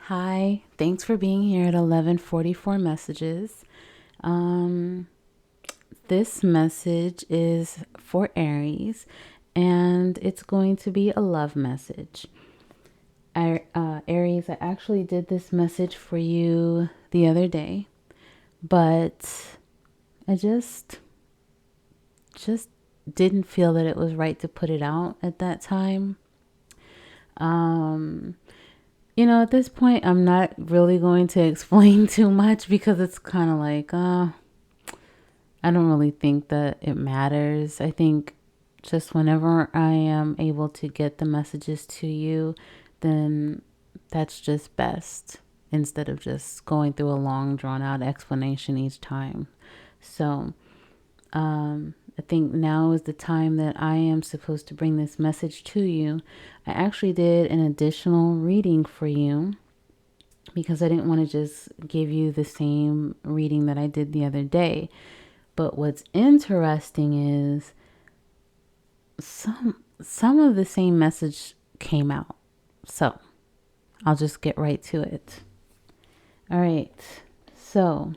Hi, thanks for being here at 11:44 messages. Um, this message is for Aries, and it's going to be a love message. Aries, I actually did this message for you the other day, but I just didn't feel that it was right to put it out at that time. Um, at this point, I'm not really going to explain too much because it's kind of like, I don't really think that it matters. I think just whenever I am able to get the messages to you, then that's just best instead of just going through a long, drawn out explanation each time. So, I think now is the time that I am supposed to bring this message to you. I actually did an additional reading for you because I didn't want to just give you the same reading that I did the other day. But what's interesting is some of the same message came out. So I'll just get right to it. All right. So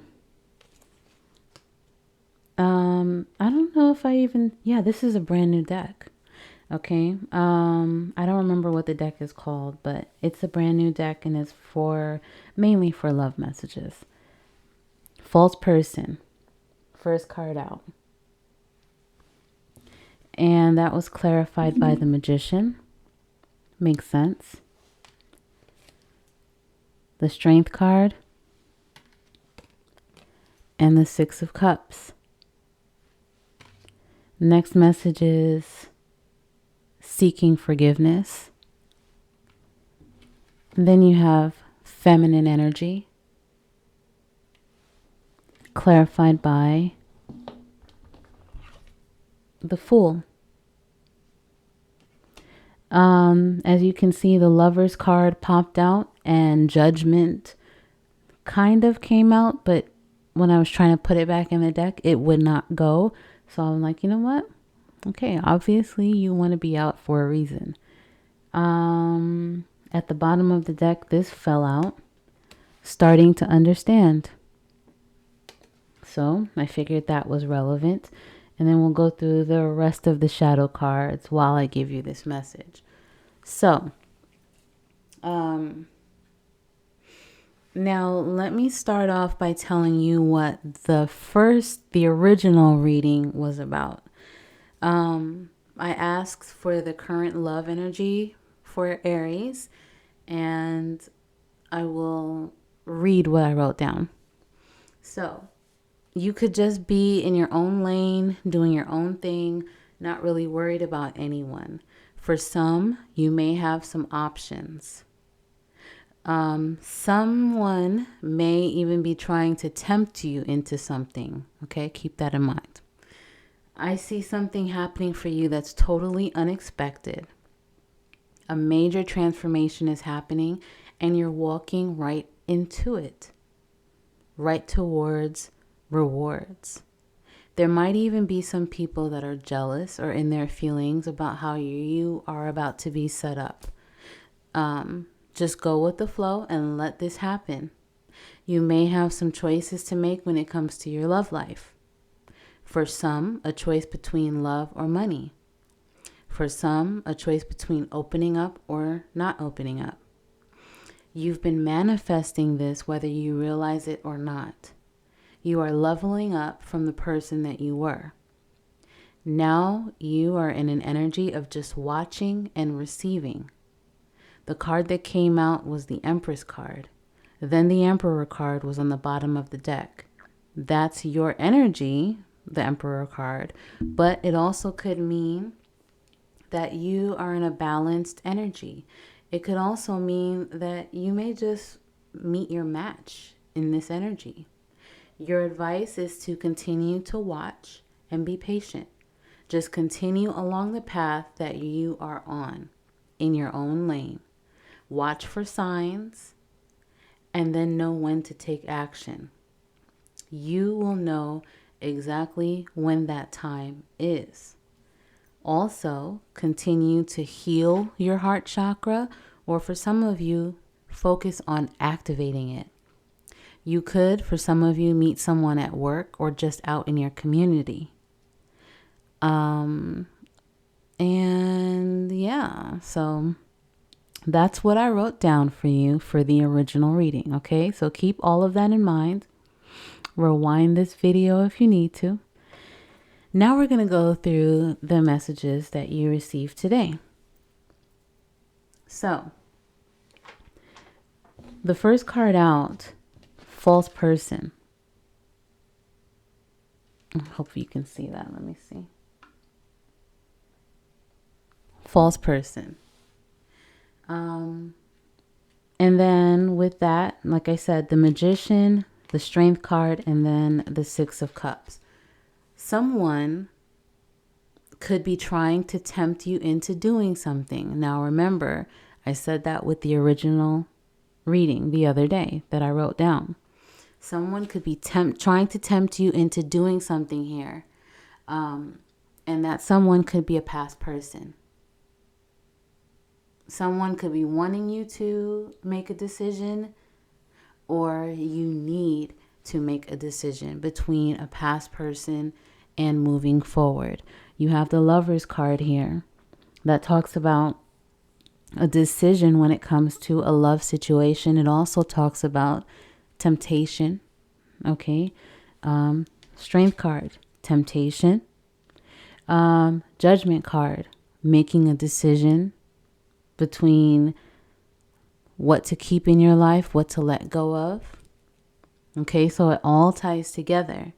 I don't know if I even this is a brand new deck. Okay. I don't remember what the deck is called, but it's a brand new deck and it's for mainly for love messages. False person. First card out. And that was clarified by the Magician. Makes sense. The Strength card. And the Six of Cups. Next message is seeking forgiveness. And then you have feminine energy. Clarified by the Fool. As you can see, the Lover's card popped out and Judgment kind of came out, but when I was trying to put it back in the deck, it would not go. So I'm like, you know what? Okay, obviously you want to be out for a reason. At the bottom of the deck, this fell out. Starting to understand. So I figured that was relevant. And then we'll go through the rest of the shadow cards while I give you this message. So, now let me start off by telling you what the original reading was about. I asked for the current love energy for Aries, and I will read what I wrote down. So, you could just be in your own lane, doing your own thing, not really worried about anyone. For some, you may have some options. Someone may even be trying to tempt you into something. Okay, keep that in mind. I see something happening for you that's totally unexpected. A major transformation is happening, and you're walking right into it, right towards rewards. There might even be some people that are jealous or in their feelings about how you are about to be set up. Just go with the flow and let this happen. You may have some choices to make when it comes to your love life. For some, a choice between love or money. For some, a choice between opening up or not opening up. You've been manifesting this whether you realize it or not. You are leveling up from the person that you were. Now you are in an energy of just watching and receiving. The card that came out was the Empress card. Then the Emperor card was on the bottom of the deck. That's your energy, the Emperor card, but it also could mean that you are in a balanced energy. It could also mean that you may just meet your match in this energy. Your advice is to continue to watch and be patient. Just continue along the path that you are on in your own lane. Watch for signs and then know when to take action. You will know exactly when that time is. Also, continue to heal your heart chakra, or for some of you, focus on activating it. You could, for some of you, meet someone at work or just out in your community. And yeah, so that's what I wrote down for you for the original reading. Okay, so keep all of that in mind. Rewind this video if you need to. Now we're going to go through the messages that you received today. So, the first card out, false person. Hopefully you can see that. Let me see. False person. And then with that, like I said, the Magician, the Strength card, and then the Six of Cups. Someone could be trying to tempt you into doing something. Now remember, I said that with the original reading the other day that I wrote down. Someone could be trying to tempt you into doing something here. And that someone could be a past person. Someone could be wanting you to make a decision, or you need to make a decision between a past person and moving forward. You have the Lovers card here that talks about a decision when it comes to a love situation. It also talks about temptation. Okay. Strength card, temptation. Judgment card, making a decision between what to keep in your life, what to let go of. Okay, so it all ties together.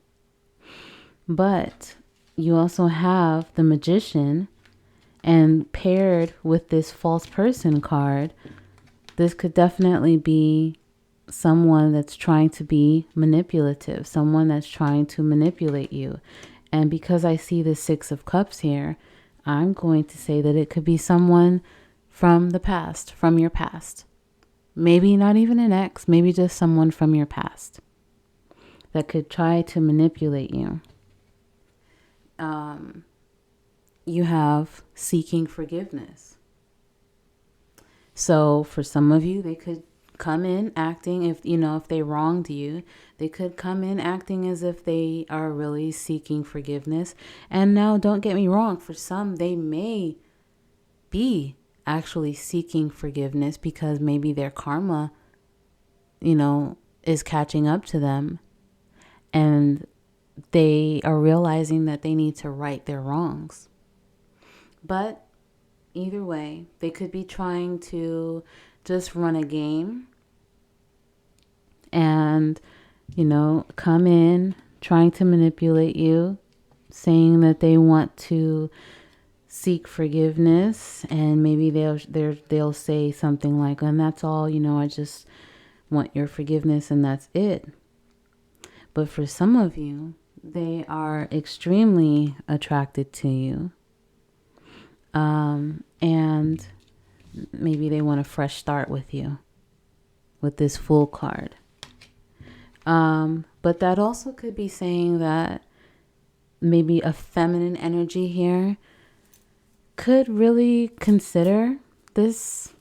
But you also have the Magician, and paired with this false person card, this could definitely be someone that's trying to be manipulative, someone that's trying to manipulate you. And because I see the Six of Cups here, I'm going to say that it could be someone from the past, from your past. Maybe not even an ex, maybe just someone from your past that could try to manipulate you. You have seeking forgiveness. So for some of you, they could come in acting, if they wronged you, they could come in acting as if they are really seeking forgiveness. And now, don't get me wrong, for some, they may be actually seeking forgiveness because maybe their karma, is catching up to them, and they are realizing that they need to right their wrongs. But either way, they could be trying to just run a game and, come in trying to manipulate you, saying that they want to seek forgiveness, and maybe they'll say something like, and that's all, I just want your forgiveness and that's it. But for some of you, they are extremely attracted to you. And maybe they want a fresh start with you with this Fool card. But that also could be saying that maybe a feminine energy here could really consider this,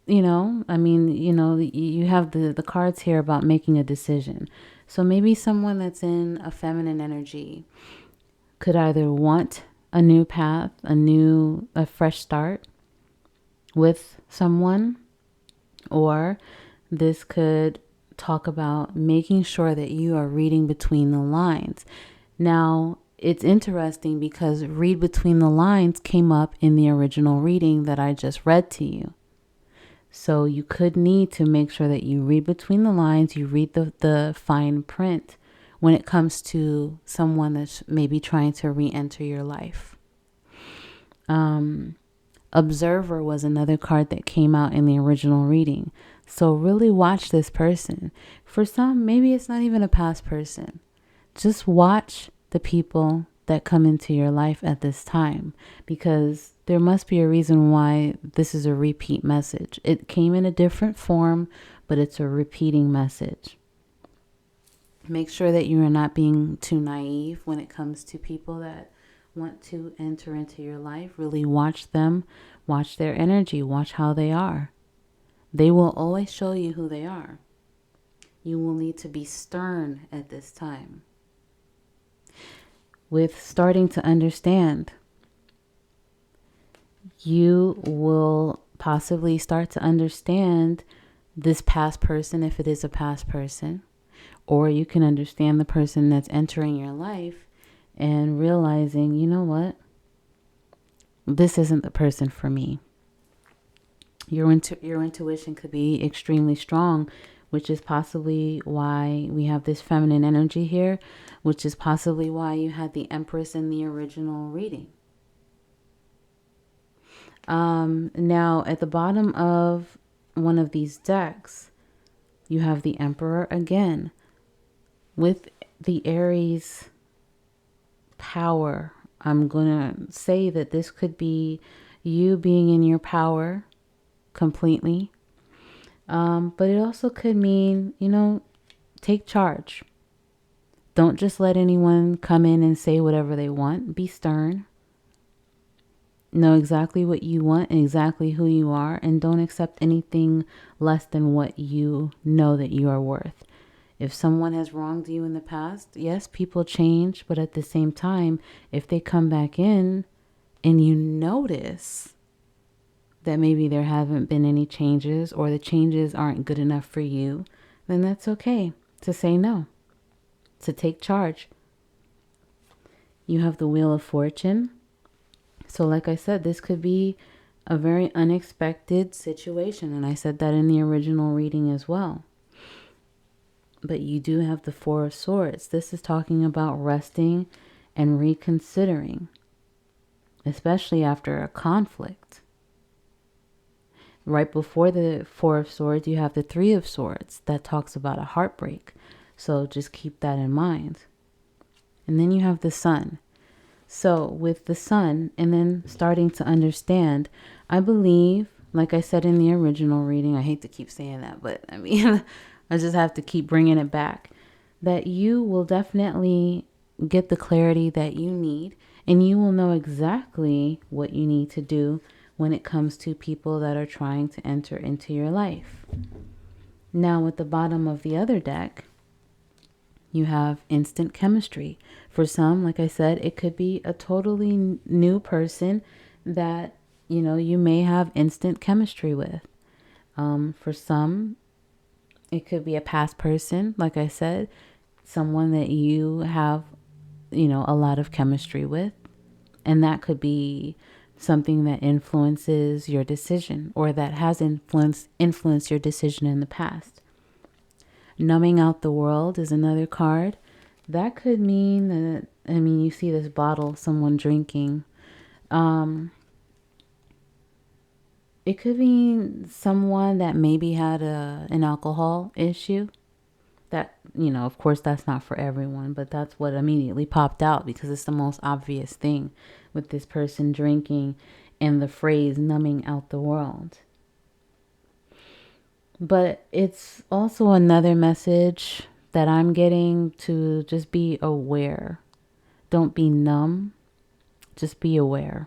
you have the cards here about making a decision. So maybe someone that's in a feminine energy could either want a new path, a fresh start with someone, or this could talk about making sure that you are reading between the lines. Now, it's interesting because read between the lines came up in the original reading that I just read to you. So you could need to make sure that you read between the lines, you read the fine print when it comes to someone that's maybe trying to re-enter your life. Observer was another card that came out in the original reading. So really watch this person. For some, maybe it's not even a past person. Just watch the people that come into your life at this time, because there must be a reason why this is a repeat message. It came in a different form, but it's a repeating message. Make sure that you are not being too naive when it comes to people that want to enter into your life. Really watch them, watch their energy, watch how they are. They will always show you who they are. You will need to be stern at this time. With starting to understand, you will possibly start to understand this past person if it is a past person, or you can understand the person that's entering your life and realizing, you know what, this isn't the person for me. Your intuition could be extremely strong, which is possibly why we have this feminine energy here, which is possibly why you had the Empress in the original reading. Now, at the bottom of one of these decks, you have the Emperor again. With the Aries power, I'm going to say that this could be you being in your power completely. But it also could mean, take charge. Don't just let anyone come in and say whatever they want. Be stern. Know exactly what you want and exactly who you are, and don't accept anything less than what you know that you are worth. If someone has wronged you in the past, yes, people change, but at the same time, if they come back in and you notice that maybe there haven't been any changes or the changes aren't good enough for you, then that's okay to say no, to take charge. You have the Wheel of Fortune. So like I said, this could be a very unexpected situation. And I said that in the original reading as well. But you do have the Four of Swords. This is talking about resting and reconsidering, especially after a conflict. Right before the Four of Swords, you have the Three of Swords that talks about a heartbreak. So just keep that in mind. And then you have the Sun. So with the Sun and then starting to understand, I believe, like I said in the original reading, I hate to keep saying that, but I mean, I just have to keep bringing it back, that you will definitely get the clarity that you need, and you will know exactly what you need to do when it comes to people that are trying to enter into your life. Now, at the bottom of the other deck, you have instant chemistry. For some, like I said, it could be a totally new person that, you may have instant chemistry with. For some, it could be a past person, like I said, someone that you have, a lot of chemistry with. And that could be something that influences your decision or that has influenced your decision in the past. Numbing out the world is another card. That could mean that, you see this bottle, someone drinking. It could be someone that maybe had an alcohol issue. That, of course, that's not for everyone, but that's what immediately popped out because it's the most obvious thing with this person drinking and the phrase numbing out the world. But it's also another message that I'm getting to just be aware. Don't be numb. Just be aware.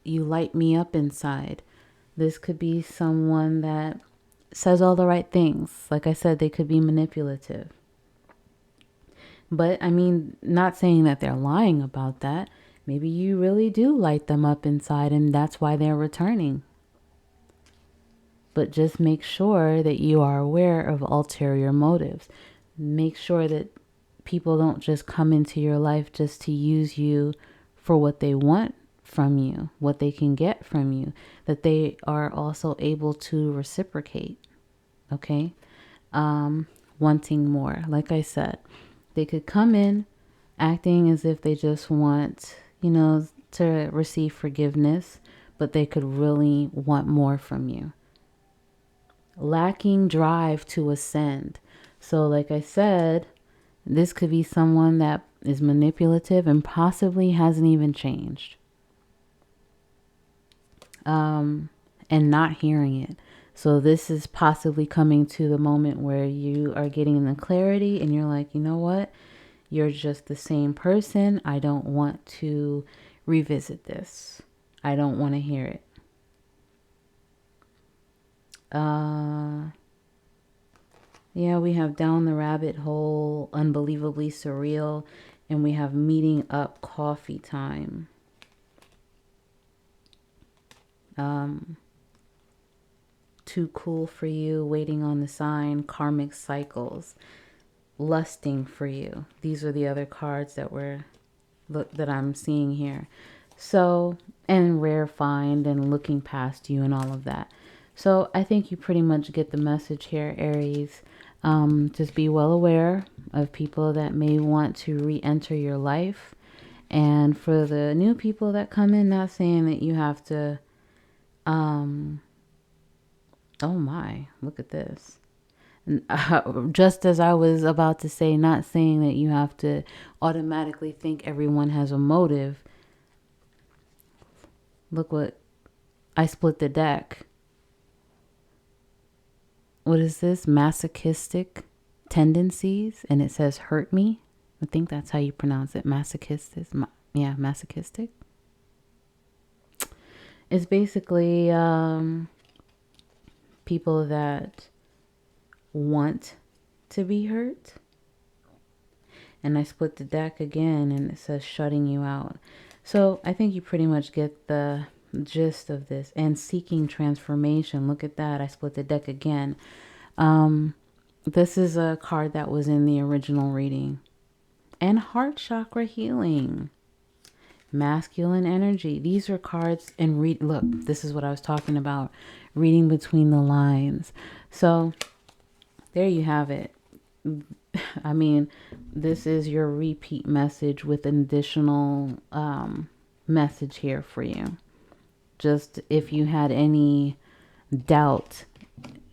You light me up inside. This could be someone that says all the right things. Like I said, they could be manipulative. But not saying that they're lying about that. Maybe you really do light them up inside and that's why they're returning. But just make sure that you are aware of ulterior motives. Make sure that people don't just come into your life just to use you for what they want from you, what they can get from you, that they are also able to reciprocate. Okay? Wanting more. Like I said, they could come in acting as if they just want, to receive forgiveness, but they could really want more from you. Lacking drive to ascend. So like I said, this could be someone that is manipulative and possibly hasn't even changed. And not hearing it. So this is possibly coming to the moment where you are getting the clarity and you're like, you know what? You're just the same person. I don't want to revisit this. I don't want to hear it. Yeah, we have down the rabbit hole, unbelievably surreal, and we have meeting up coffee time. Too cool for you, waiting on the sign, karmic cycles, lusting for you. These are the other cards that I'm seeing here. So, and rare find and looking past you and all of that. So I think you pretty much get the message here, Aries. Just be well aware of people that may want to re-enter your life. And for the new people that come in, not saying that you have to, oh my, look at this. Just as I was about to say, not saying that you have to automatically think everyone has a motive. Look what I split the deck. What is this? Masochistic tendencies. And it says hurt me. I think that's how you pronounce it. Masochistic. Yeah, masochistic. It's basically people that want to be hurt. And I split the deck again and it says shutting you out. So I think you pretty much get the gist of this. And seeking transformation. Look at that. I split the deck again. This is a card that was in the original reading. And heart chakra healing. Masculine energy. These are cards and look, this is what I was talking about. Reading between the lines. So there you have it. I mean, this is your repeat message with an additional message here for you. Just if you had any doubt,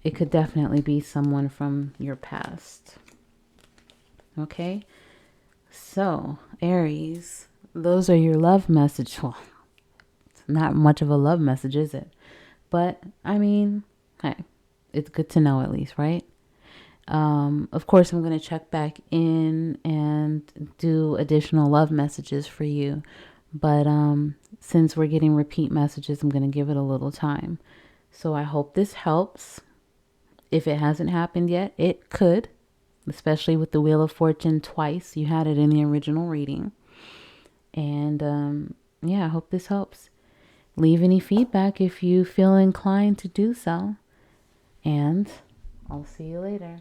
it could definitely be someone from your past. Okay? So, Aries, those are your love message. Well, it's not much of a love message, is it? But, I mean, hey, it's good to know at least, right? Of course, I'm going to check back in and do additional love messages for you. But since we're getting repeat messages, I'm going to give it a little time. So I hope this helps. If it hasn't happened yet, it could. Especially with the Wheel of Fortune twice. You had it in the original reading. And yeah, I hope this helps. Leave any feedback if you feel inclined to do so. And I'll see you later.